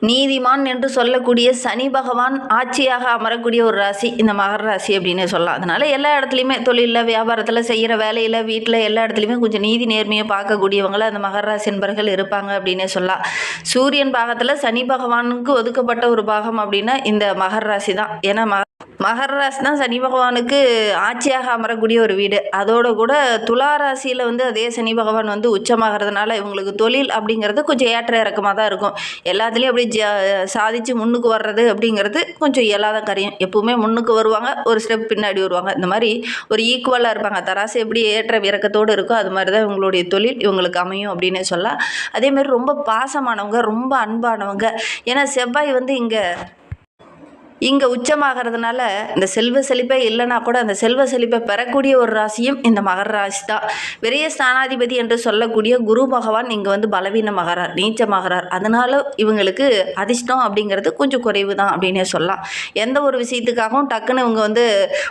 நீதிமான் என்று சொல்லக்கூடிய சனி பகவான் ஆட்சியாக அமரக்கூடிய ஒரு ராசி இந்த மகர ராசி அப்படின்னு சொல்லலாம். அதனால் எல்லா இடத்துலையுமே தொழிலில், வியாபாரத்தில், செய்கிற வேலையில், வீட்டில் எல்லா இடத்துலையுமே கொஞ்சம் நீதி நேர்மையை பார்க்கக்கூடியவங்கள அந்த மகர ராசி என்பர்கள் இருப்பாங்க அப்படின்னே சொல்லலாம். சூரியன் பாகத்தில் சனி பகவானுக்கு ஒதுக்கப்பட்ட ஒரு பாகம் அப்படின்னா இந்த மகர ராசி தான். ஏன்னா மகர ராசி தான் சனி பகவானுக்கு ஆட்சியாக அமரக்கூடிய ஒரு வீடு. அதோடு கூட துலா ராசியில் அதே சனி பகவான் உச்சமாகிறதுனால இவங்களுக்கு தொழில் அப்படிங்கிறது கொஞ்சம் ஏற்ற இறக்கமாக தான் இருக்கும். எல்லாத்துலேயும் அப்படி சாதித்து முன்னுக்கு வர்றது அப்படிங்கிறது கொஞ்சம் இயலாத காரியம். எப்பவுமே முன்னுக்கு வருவாங்க, ஒரு ஸ்டெப் பின்னாடி வருவாங்க. இந்த மாதிரி ஒரு ஈக்குவலாக இருப்பாங்க. தராசு எப்படி ஏற்ற இறக்கத்தோடு இருக்கோ அது மாதிரி தான் இவங்களுடைய தொழில் இவங்களுக்கு அமையும் அப்படின்னு சொல்லலாம். அதேமாதிரி ரொம்ப பாசமானவங்க, ரொம்ப அன்பானவங்க. ஏன்னா செவ்வாய் இங்கே உச்சமாகிறதுனால இந்த செல்வ செழிப்பே இல்லைனா கூட அந்த செல்வ செழிப்பை பெறக்கூடிய ஒரு ராசியும் இந்த மகர ராசி தான். விரைய ஸ்தானாதிபதி என்று சொல்லக்கூடிய குரு பகவான் இங்கே பலவீனமாகிறார், நீச்சமாகிறார். அதனால இவங்களுக்கு அதிர்ஷ்டம் அப்படிங்கிறது கொஞ்சம் குறைவு தான் அப்படின்னே சொல்லலாம். எந்த ஒரு விஷயத்துக்காகவும் டக்குன்னு இவங்க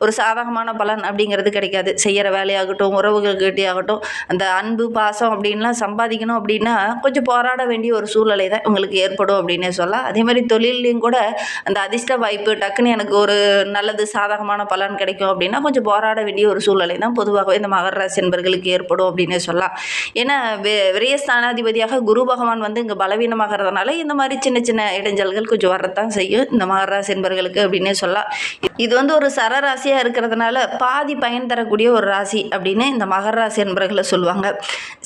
ஒரு சாதகமான பலன் அப்படிங்கிறது கிடைக்காது. செய்கிற வேலையாகட்டும், உறவுகள்கிட்டே ஆகட்டும், அந்த அன்பு பாசம் அப்படின்லாம் சம்பாதிக்கணும் அப்படின்னா கொஞ்சம் போராட வேண்டிய ஒரு சூழ்நிலை தான் இவங்களுக்கு ஏற்படும் அப்படின்னே சொல்லலாம். அதே மாதிரி தொழிலையும் கூட அந்த அதிர்ஷ்ட இப்போ டக்குன்னு எனக்கு ஒரு நல்லது சாதகமான பலன் கிடைக்கும் அப்படின்னா கொஞ்சம் போராட வேண்டிய ஒரு சூழ்நிலை தான் பொதுவாகவே இந்த மகர ராசி என்பர்களுக்கு ஏற்படும் அப்படின்னு சொல்லலாம். ஏன்னா விரயஸ்தானாதிபதியாக குரு பகவான் இங்கே பலவீனமாகிறதுனால இந்த மாதிரி சின்ன சின்ன இடைஞ்சல்கள் கொஞ்சம் வரத்தான் செய்யும் இந்த மகர ராசி என்பர்களுக்கு அப்படின்னே சொல்லலாம். இது ஒரு சரராசியாக இருக்கிறதுனால பாதி பயன் தரக்கூடிய ஒரு ராசி அப்படின்னு இந்த மகர ராசி என்பர்களை சொல்லுவாங்க.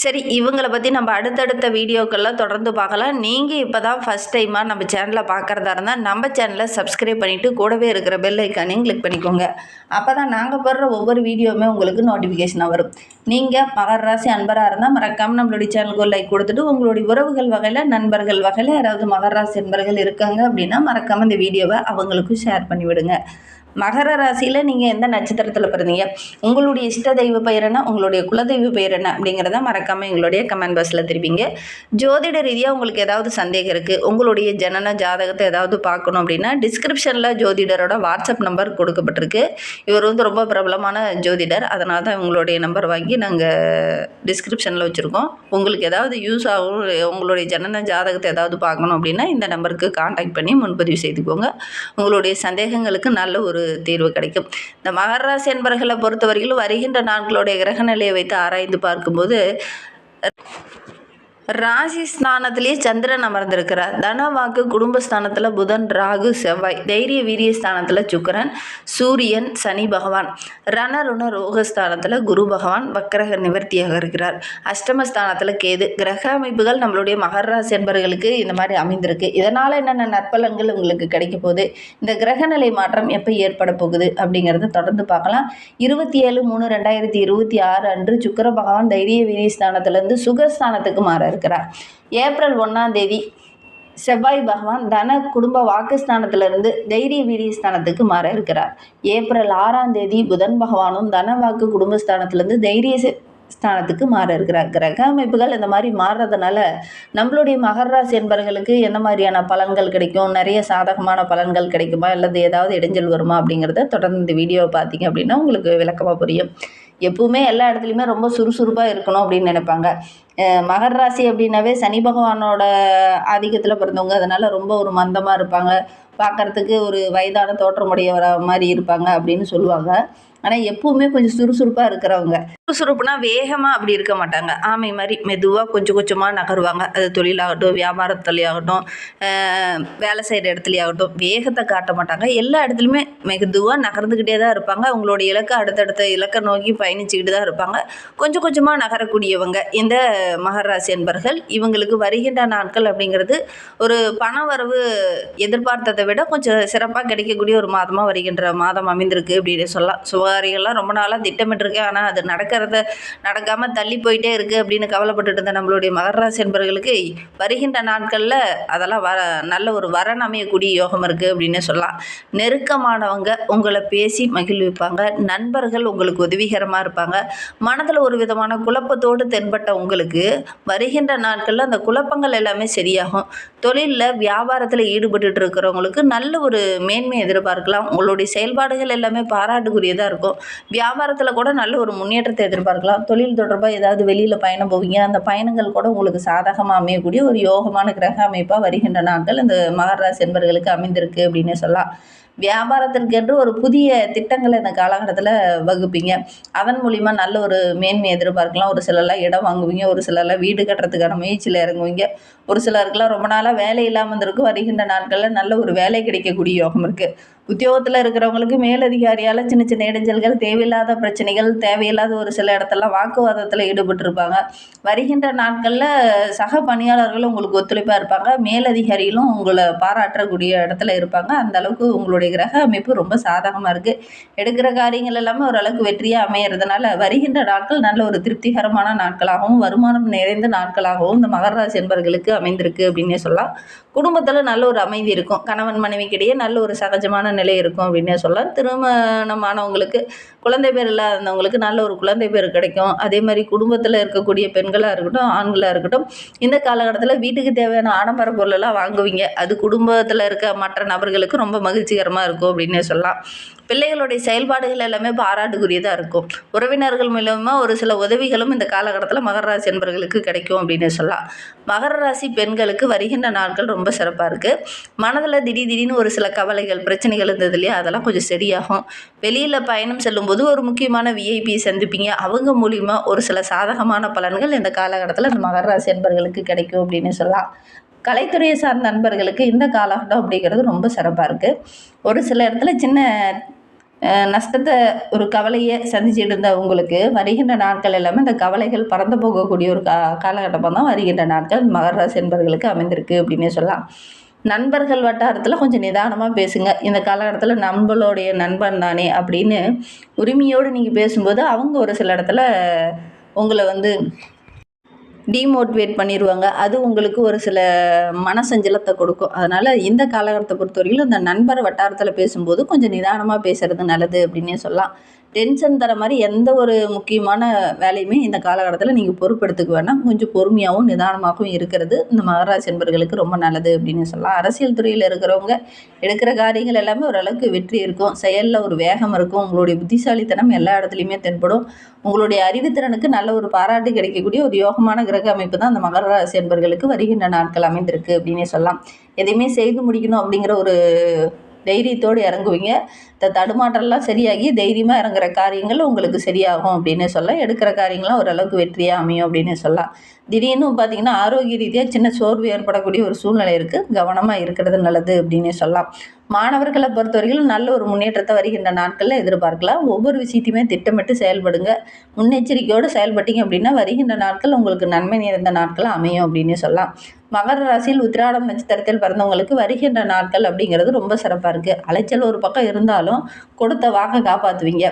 சரி, இவங்களை பற்றி நம்ம அடுத்தடுத்த வீடியோக்கள்லாம் தொடர்ந்து பார்க்கலாம். நீங்கள் இப்போ தான் ஃபஸ்ட் டைமாக நம்ம சேனலை பார்க்குறதா இருந்தால் நம்ம சேனலை சப்ஸ்கிரைப் பண்ணிவிட்டு கூடவே இருக்கிற பெல் ஐக்கானையும் கிளிக் பண்ணிக்கோங்க. அப்போ தான் நாங்கள் போடுற ஒவ்வொரு வீடியோவுமே உங்களுக்கு நோட்டிஃபிகேஷனாக வரும். நீங்கள் மகர ராசி அன்பராக இருந்தால் மறக்காமல் நம்மளுடைய சேனலுக்கு ஒரு லைக் கொடுத்துட்டு உங்களுடைய உறவுகள் வகையில், நண்பர்கள் வகையில் யாராவது மகர ராசி அன்பர்கள் இருக்காங்க அப்படின்னா மறக்காமல் இந்த வீடியோவை அவங்களுக்கும் ஷேர் பண்ணிவிடுங்க. மகர ராசியில் நீங்கள் எந்த நட்சத்திரத்தில் பிறந்தீங்க, உங்களுடைய இஷ்ட தெய்வ பெயர் என்ன, உங்களுடைய குலதெய்வ பெயர் என்ன அப்படிங்கிறத மறக்காமல் எங்களுடைய கமெண்ட் பாக்ஸில் தெரிவிங்க. ஜோதிட ரீதியாக உங்களுக்கு ஏதாவது சந்தேகம் இருக்குது, உங்களுடைய ஜனன ஜாதகத்தை ஏதாவது பார்க்கணும் அப்படின்னா டிஸ்கிரிப்ஷனில் ஜோதிடரோட வாட்ஸ்அப் நம்பர் கொடுக்கப்பட்டிருக்கு. இவர் ரொம்ப பிரபலமான ஜோதிடர். அதனால தான் உங்களுடைய நம்பர் வாங்கி நாங்கள் டிஸ்கிரிப்ஷனில் வச்சுருக்கோம். உங்களுக்கு ஏதாவது யூஸ் ஆகும், உங்களுடைய ஜனன ஜாதகத்தை ஏதாவது பார்க்கணும் அப்படின்னா இந்த நம்பருக்கு கான்டாக்ட் பண்ணி முன்பதிவு செய்துக்கோங்க. உங்களுடைய சந்தேகங்களுக்கு நல்ல ஒரு தீர்வு கிடைக்கும். இந்த மகர ராசி என்பர்களை பொறுத்தவரையிலும் வருகின்ற நாட்களுடைய கிரக நிலையை வைத்து ஆராய்ந்து பார்க்கும்போது ராசி ஸ்தானத்திலேயே சந்திரன் அமர்ந்திருக்கிறார். தனவாக்கு குடும்பஸ்தானத்தில் புதன், ராகு, செவ்வாய், தைரிய வீரிய ஸ்தானத்தில் சுக்கிரன், சூரியன், சனி பகவான், ரணருண ரோகஸ்தானத்தில் குரு பகவான் வக்கரக நிவர்த்தியாக இருக்கிறார். அஷ்டமஸ்தானத்தில் கேது. கிரக அமைப்புகள் நம்மளுடைய மகர ராசி என்பர்களுக்கு இந்த மாதிரி அமைந்திருக்கு. இதனால் என்னென்ன நற்பலன்கள் உங்களுக்கு கிடைக்க போகுது, இந்த கிரகநிலை மாற்றம் எப்போ ஏற்பட போகுது அப்படிங்கிறத தொடர்ந்து பார்க்கலாம். 27/3/2026 அன்று சுக்கிர பகவான் தைரிய வீரிய ஸ்தானத்திலிருந்து சுகஸ்தானத்துக்கு மாற இருக்கிறார். ஏப்ரல் 1 செவ்வாய் பகவான் தன குடும்ப வாக்குஸ்தானத்திலிருந்து தைரிய வீரிய ஸ்தானத்துக்கு மாற இருக்கிறார். ஏப்ரல் 6 புதன் பகவானும் தன வாக்கு குடும்பஸ்தானத்திலிருந்து தைரிய ஸ்தானத்துக்கு மாற இருக்கிறார். கிரக அமைப்புகள் இந்த மாதிரி மாறுறதுனால நம்மளுடைய மகர ராசி என்பவர்களுக்கு என்ன மாதிரியான பலன்கள் கிடைக்கும், நிறைய சாதகமான பலன்கள் கிடைக்குமா, அல்லது ஏதாவது இடைஞ்சல் வருமா அப்படிங்கிறத தொடர்ந்து இந்த வீடியோவை பார்த்தீங்க அப்படின்னா உங்களுக்கு விளக்கமாக புரியும். எப்பவுமே எல்லா இடத்துலையுமே ரொம்ப சுறுசுறுப்பாக இருக்கணும் அப்படின்னு நினைப்பாங்க. மகர ராசி அப்படின்னாவே சனி பகவானோட ஆதிக்கத்தில் பிறந்தவங்க. அதனால் ரொம்ப ஒரு மந்தமாக இருப்பாங்க, பார்க்குறதுக்கு ஒரு வயதான தோற்றமுடைய மாதிரி இருப்பாங்க அப்படின்னு சொல்லுவாங்க. ஆனால் எப்பவுமே கொஞ்சம் சுறுசுறுப்பாக இருக்கிறவங்க. சுறுசுறுப்புனா வேகமாக அப்படி இருக்க மாட்டாங்க. ஆமை மாதிரி மெதுவாக கொஞ்சம் கொஞ்சமாக நகருவாங்க. அது தொழிலாகட்டும், வியாபாரத்துலையாகட்டும், வேலை செய்கிற இடத்துலையாகட்டும் வேகத்தை காட்ட மாட்டாங்க. எல்லா இடத்துலையுமே மெதுவாக நகர்ந்துக்கிட்டே தான் இருப்பாங்க. அவங்களுடைய இலக்கை அடுத்தடுத்த இலக்கை நோக்கி பயணிச்சுக்கிட்டு தான் இருப்பாங்க. கொஞ்சம் கொஞ்சமாக நகரக்கூடியவங்க இந்த மகர ராசி என்பர்கள். இவங்களுக்கு வருகின்ற நாட்கள் அப்படிங்கிறது ஒரு பண வரவு எதிர்பார்த்ததை விட கொஞ்சம் சிறப்பாக கிடைக்கக்கூடிய ஒரு மாதமாக வருகின்ற மாதம் அமைந்திருக்கு அப்படின்னு சொல்லலாம். சுகாரிகள்லாம் ரொம்ப நாளாக திட்டமிட்டிருக்கேன், ஆனால் அது நடக்காமல் தள்ளி போயிட்டே இருக்குது அப்படின்னு கவலைப்பட்டுட்டு இருந்த நம்மளுடைய மகர ராசி என்பவர்களுக்கு வருகின்ற நாட்களில் அதெல்லாம் நல்ல ஒரு வரன் அமையக்கூடிய யோகம் இருக்குது அப்படின்னு சொல்லலாம். நெருக்கமானவங்க உங்களை பேசி மகிழ்விப்பாங்க. நண்பர்கள் உங்களுக்கு உதவிகரமாக இருப்பாங்க. மனதில் ஒரு விதமான குழப்பத்தோடு தென்பட்ட உங்களுக்கு என்பர்களுக்கு வருகின்ற நாட்களில் அந்த குழப்பங்கள் எல்லாமே சரியாகும். தொழிலில் வியாபாரத்தில் ஈடுபட்டு இருக்கிறவங்களுக்கு நல்ல ஒரு மேன்மை எதிர்பார்க்கலாம். உங்களுடைய செயல்பாடுகள் எல்லாமே பாராட்டுக்குரியதாக இருக்கும். வியாபாரத்தில் கூட நல்ல ஒரு முன்னேற்றத்தை எதிர்பார்க்கலாம். தொழில் தொடர்பாக ஏதாவது வெளியில் பயணம் போவீங்க, அந்த பயணங்கள் கூட உங்களுக்கு சாதகமாக அமையக்கூடிய ஒரு யோகமான கிரக அமைப்பாக வருகின்ற நாட்கள் இந்த மகர ராசி என்பர்களுக்கு அமைந்திருக்கு அப்படின்னு சொல்லலாம். வியாபாரத்திற்கென்று ஒரு புதிய திட்டங்களை இந்த காலகட்டத்தில் வகுப்பீங்க. அதன் மூலிமா நல்ல ஒரு மேன்மை எதிர்பார்க்கலாம். ஒரு சிலர்லாம் இடம் வாங்குவீங்க, ஒரு சிலர்லாம் வீடு கட்டுறதுக்கான முயற்சியில் இறங்குவீங்க, ஒரு சிலருக்குலாம் ரொம்ப நாளாக வேலை இல்லாமல் இருந்திருக்கும். வருகின்ற நாட்களில் நல்ல ஒரு வேலை கிடைக்கக்கூடிய யோகம் இருக்குது. உத்தியோகத்தில் இருக்கிறவங்களுக்கு மேலதிகாரியால் சின்ன சின்ன இடைஞ்சல்கள், தேவையில்லாத பிரச்சனைகள், தேவையில்லாத ஒரு சில இடத்துலலாம் வாக்குவாதத்தில் ஈடுபட்டிருப்பாங்க. வருகின்ற நாட்களில் சக பணியாளர்களும் உங்களுக்கு ஒத்துழைப்பாக இருப்பாங்க. மேலதிகாரிகளும் உங்களை பாராட்டக்கூடிய இடத்துல இருப்பாங்க. அந்த அளவுக்கு உங்களுடைய கிரக அமைப்பு ரொம்ப சாதகமாக இருக்குது. எடுக்கிற காரியங்கள் எல்லாமே ஓரளவுக்கு வெற்றியாக அமையிறதுனால வருகின்ற நாட்கள் நல்ல ஒரு திருப்திகரமான நாட்களாகவும் வருமானம் நிறைந்த நாட்களாகவும் இந்த மகர ராசி என்பர்களுக்கு அமைந்திருக்கு அப்படின்னே சொல்லலாம். குடும்பத்தில் நல்ல ஒரு அமைதி இருக்கும். கணவன் மனைவிக்கிடையே நல்ல ஒரு சகஜமான நிலை இருக்கும் அப்படின்னே சொல்லலாம். திருமணமானவங்களுக்கு குழந்தை பேர் இல்லாதவங்களுக்கு நல்ல ஒரு குழந்தை பேர் கிடைக்கும். அதே மாதிரி குடும்பத்தில் இருக்கக்கூடிய பெண்களாக இருக்கட்டும், ஆண்களாக இருக்கட்டும், இந்த காலகட்டத்தில் வீட்டுக்கு தேவையான ஆடம்பர பொருளெல்லாம் வாங்குவீங்க. அது குடும்பத்தில் இருக்க மற்ற நபர்களுக்கு ரொம்ப மகிழ்ச்சிகரமாக இருக்கும் அப்படின்னே சொல்லலாம். பிள்ளைகளுடைய செயல்பாடுகள் எல்லாமே பாராட்டுக்குரியதாக இருக்கும். உறவினர்கள் மூலமாக ஒரு சில உதவிகளும் இந்த காலகட்டத்தில் மகர ராசி என்பர்களுக்கு கிடைக்கும் அப்படின்னு சொல்லலாம். மகர ராசி பெண்களுக்கு வருகின்ற நாட்கள் ரொம்ப சிறப்பாக இருக்குது. மனதில் திடீர்னு ஒரு சில கவலைகள், பிரச்சனைகள் இருந்தது இல்லையா, அதெல்லாம் கொஞ்சம் சரியாகும். வெளியில் பயணம் செல்லும்போது ஒரு முக்கியமான விஐபி சந்திப்பீங்க. அவங்க மூலிமா ஒரு சில சாதகமான பலன்கள் இந்த காலகட்டத்தில் இந்த மகர ராசி என்பர்களுக்கு கிடைக்கும் அப்படின்னு சொல்லலாம். கலைத்துறையை சார்ந்த நண்பர்களுக்கு இந்த காலகட்டம் அப்படிங்கிறது ரொம்ப சிறப்பாக இருக்குது. ஒரு சில இடத்துல சின்ன நஷ்டத்தை, ஒரு கவலையை சந்திச்சுட்டு இருந்த உங்களுக்கு வருகின்ற நாட்கள் எல்லாமே இந்த கவலைகள் பறந்து போகக்கூடிய ஒரு காலகட்டமாக தான் வருகின்ற நாட்கள் மகர ராசி என்பர்களுக்கு அமைந்திருக்கு அப்படின்னே சொல்லலாம். நண்பர்கள் வட்டாரத்தில் கொஞ்சம் நிதானமாக பேசுங்க. இந்த காலகட்டத்தில் நம்மளுடைய நண்பன் தானே அப்படின்னு உரிமையோடு நீங்கள் பேசும்போது அவங்க ஒரு சில இடத்துல உங்களை டீமோட்டிவேட் பண்ணிடுவாங்க. அது உங்களுக்கு ஒரு சில மனசஞ்சலத்தை கொடுக்கும். அதனால் இந்த காலகட்டத்தை பொறுத்தவரையிலும் இந்த நண்பர் வட்டாரத்தில் பேசும்போது கொஞ்சம் நிதானமாக பேசுகிறது நல்லது அப்படின்னே சொல்லலாம். டென்ஷன் தர மாதிரி எந்த ஒரு முக்கியமான வேலையுமே இந்த காலகட்டத்தில் நீங்கள் பொறுப்பெடுத்துக்க வேண்டாம். கொஞ்சம் பொறுமையாகவும் நிதானமாகவும் இருக்கிறது இந்த மகர ராசி என்பர்களுக்கு ரொம்ப நல்லது அப்படின்னு சொல்லலாம். அரசியல் துறையில் இருக்கிறவங்க எடுக்கிற காரியங்கள் எல்லாமே ஓரளவுக்கு வெற்றி இருக்கும். செயலில் ஒரு வேகம் இருக்கும். உங்களுடைய புத்திசாலித்தனம் எல்லா இடத்துலையுமே தென்படும். உங்களுடைய அறிவுத்திறனுக்கு நல்ல ஒரு பாராட்டு கிடைக்கக்கூடிய ஒரு யோகமான கிரக அமைப்பு தான் அந்த மகர ராசி என்பர்களுக்கு வருகின்ற நாட்கள் அமைந்திருக்கு அப்படின்னே சொல்லலாம். எதையுமே செய்து முடிக்கணும் அப்படிங்கிற ஒரு தைரியத்தோடு இறங்குவீங்க. இந்த தடுமாற்றம்லாம் சரியாகி தைரியமாக இறங்குற காரியங்கள் உங்களுக்கு சரியாகும் அப்படின்னு சொல்லலாம். எடுக்கிற காரியங்கள்லாம் ஓரளவுக்கு வெற்றியாக அமையும் அப்படின்னு சொல்லலாம். திடீர்னு பார்த்திங்கன்னா ஆரோக்கிய ரீதியாக சின்ன சோர்வு ஏற்படக்கூடிய ஒரு சூழ்நிலை இருக்குது. கவனமாக இருக்கிறது நல்லது அப்படின்னு சொல்லலாம். மாணவர்களை பொறுத்தவரைக்கும் நல்ல ஒரு முன்னேற்றத்தை வருகின்ற நாட்களில் எதிர்பார்க்கலாம். ஒவ்வொரு விஷயத்தையுமே திட்டமிட்டு செயல்படுங்க. முன்னெச்சரிக்கையோடு செயல்பட்டீங்க அப்படின்னா வருகின்ற நாட்கள் உங்களுக்கு நன்மை நிறைந்த நாட்களாக அமையும் அப்படின்னு சொல்லலாம். மகர ராசியில் உத்திராடம் நட்சத்திரத்தில் பிறந்தவங்களுக்கு வருகின்ற நாட்கள் அப்படிங்கிறது ரொம்ப சிறப்பாக இருக்குது. அலைச்சல் ஒரு பக்கம் இருந்தாலும் கொடுத்த வாக்கை காப்பாற்றுவீங்க.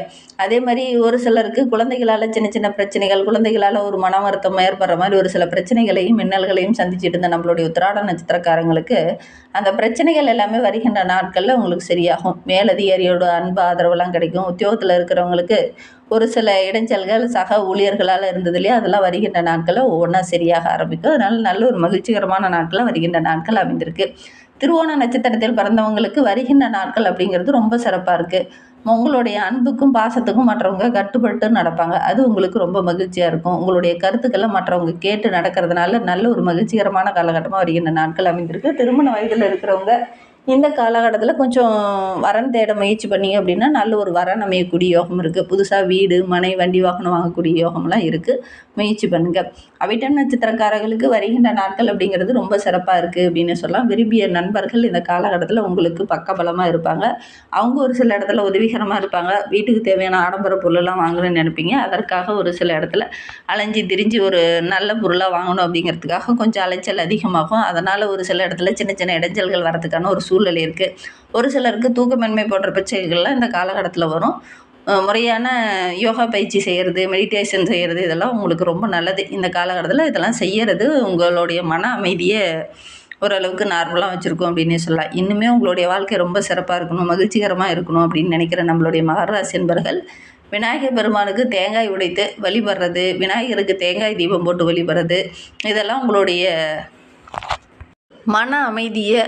அதே மாதிரி ஒரு சிலருக்கு குழந்தைகளால் சின்ன சின்ன பிரச்சனைகள், குழந்தைகளால் ஒரு மன வருத்தம் ஏற்படுற மாதிரி ஒரு சில பிரச்சனைகளையும் மின்னல்களையும் சந்திச்சுட்டு இருந்த நம்மளுடைய உத்திராட நட்சத்திரக்காரங்களுக்கு அந்த பிரச்சனைகள் எல்லாமே வருகின்ற நாட்களில் உங்களுக்கு சரியாகும். மேலதிகாரியோட அன்பு ஆதரவெல்லாம் கிடைக்கும். உத்தியோகத்தில் இருக்கிறவங்களுக்கு ஒரு சில இடைஞ்சல்கள் சக ஊழியர்களால் இருந்தது இல்லையா, அதெல்லாம் வருகின்ற நாட்களில் ஒவ்வொன்றா சரியாக ஆரம்பிக்கும். அதனால் நல்ல ஒரு மகிழ்ச்சிகரமான நாட்களில் வருகின்ற நாட்கள் அமைந்திருக்கு. திருவோண நட்சத்திரத்தில் பிறந்தவங்களுக்கு வருகின்ற நாட்கள் அப்படிங்கிறது ரொம்ப சிறப்பாக இருக்குது. உங்களுடைய அன்புக்கும் பாசத்துக்கும் மற்றவங்க கட்டுப்பட்டு நடப்பாங்க. அது உங்களுக்கு ரொம்ப மகிழ்ச்சியாக இருக்கும். உங்களுடைய கருத்துக்களை மற்றவங்க கேட்டு நடக்கிறதுனால நல்ல ஒரு மகிழ்ச்சிகரமான காலகட்டமாக வருகின்ற நாட்கள் அமைந்திருக்கு. திருமண வயதில் இருக்கிறவங்க இந்த காலகட்டத்தில் கொஞ்சம் வரன் தேட முயற்சி பண்ணிங்க அப்படின்னா நல்ல ஒரு வரன் அமையக்கூடிய யோகம் இருக்குது. புதுசாக வீடு, மனை, வண்டி, வாகனம் வாங்கக்கூடிய யோகம்லாம் இருக்குது. முயற்சி பண்ணுங்கள். அவிட்டம் நட்சத்திரக்காரர்களுக்கு வருகின்ற நாட்கள் அப்படிங்கிறது ரொம்ப சிறப்பாக இருக்குது அப்படின்னு சொல்லலாம். விரும்பிய நண்பர்கள் இந்த காலகட்டத்தில் உங்களுக்கு பக்கபலமாக இருப்பாங்க. அவங்க ஒரு சில இடத்துல உதவிகரமாக இருப்பாங்க. வீட்டுக்கு தேவையான ஆடம்பர பொருளெல்லாம் வாங்கணும்னு நினைப்பீங்க. அதற்காக ஒரு சில இடத்துல அலைஞ்சி திரிஞ்சு ஒரு நல்ல பொருளாக வாங்கணும் அப்படிங்கிறதுக்காக கொஞ்சம் அலைச்சல் அதிகமாகும். அதனால் ஒரு சில இடத்துல சின்ன சின்ன இடைஞ்சல்கள் வரதுக்கான ஒரு சூழ்நிலை இருக்குது. ஒரு சிலருக்கு தூக்கமின்மை போன்ற பிரச்சனைகள்லாம் இந்த காலகட்டத்தில் வரும். முறையான யோகா பயிற்சி செய்கிறது, மெடிடேஷன் செய்கிறது இதெல்லாம் உங்களுக்கு ரொம்ப நல்லது. இந்த காலகட்டத்தில் இதெல்லாம் செய்கிறது உங்களுடைய மன அமைதியை ஓரளவுக்கு நார்மலாக வச்சுருக்கோம் அப்படின்னே சொல்லலாம். இன்னுமே உங்களுடைய வாழ்க்கை ரொம்ப சிறப்பாக இருக்கணும், மகிழ்ச்சிகரமாக இருக்கணும் அப்படின்னு நினைக்கிற நம்மளுடைய மகர ராசி என்பர்கள் விநாயகர் பெருமானுக்கு தேங்காய் உடைத்து வழிபடுறது, விநாயகருக்கு தேங்காய் தீபம் போட்டு வழிபடுறது, இதெல்லாம் உங்களுடைய மன அமைதியை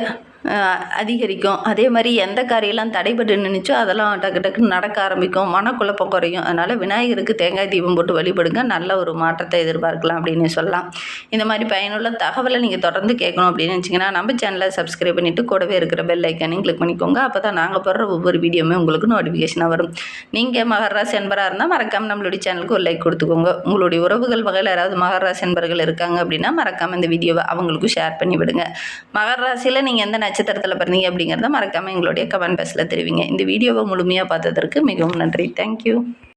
அதிகரிக்கும். அதே மாதிரி எந்த காரியெல்லாம் தடைபட்டு நின்றுச்சோ அதெல்லாம் டக்கு டக்குன்னு நடக்க ஆரம்பிக்கும், மனக்குழப்பம் குறையும். அதனால் விநாயகருக்கு தேங்காய் தீபம் போட்டு வழிபடுங்க, நல்ல ஒரு மாற்றத்தை எதிர்பார்க்கலாம் அப்படின்னு சொல்லலாம். இந்த மாதிரி பயனுள்ள தகவலை நீங்கள் தொடர்ந்து கேட்கணும் அப்படின்னு நினச்சிங்கன்னா நம்ம சேனலை சப்ஸ்கிரைப் பண்ணிவிட்டு கூடவே இருக்கிற பெல் ஐக்கானையும் கிளிக் பண்ணிக்கோங்க. அப்போ தான் நாங்கள் போடுற ஒவ்வொரு வீடியோவுமே உங்களுக்கு நோட்டிஃபிகேஷனாக வரும். நீங்கள் மகர ராசி என்பராக இருந்தால் மறக்காமல் நம்மளுடைய சேனலுக்கு ஒரு லைக் கொடுத்துக்கோங்க. உங்களுடைய உறவுகள் வகையில் யாராவது மகர ராசி என்பர்கள் இருக்காங்க அப்படின்னா மறக்காமல் இந்த வீடியோவை அவங்களுக்கும் ஷேர் பண்ணி விடுங்க. மகர ராசியில் நீங்கள் எந்த நட்சத்திரத்தில் பிறந்தீங்க அப்படிங்கிறத மறக்காமல் எங்களுடைய கமெண்ட் பாக்ஸில் தெரிவிங்க. இந்த வீடியோவை முழுமையாக பார்த்ததற்கு மிகவும் நன்றி. தேங்க்யூ.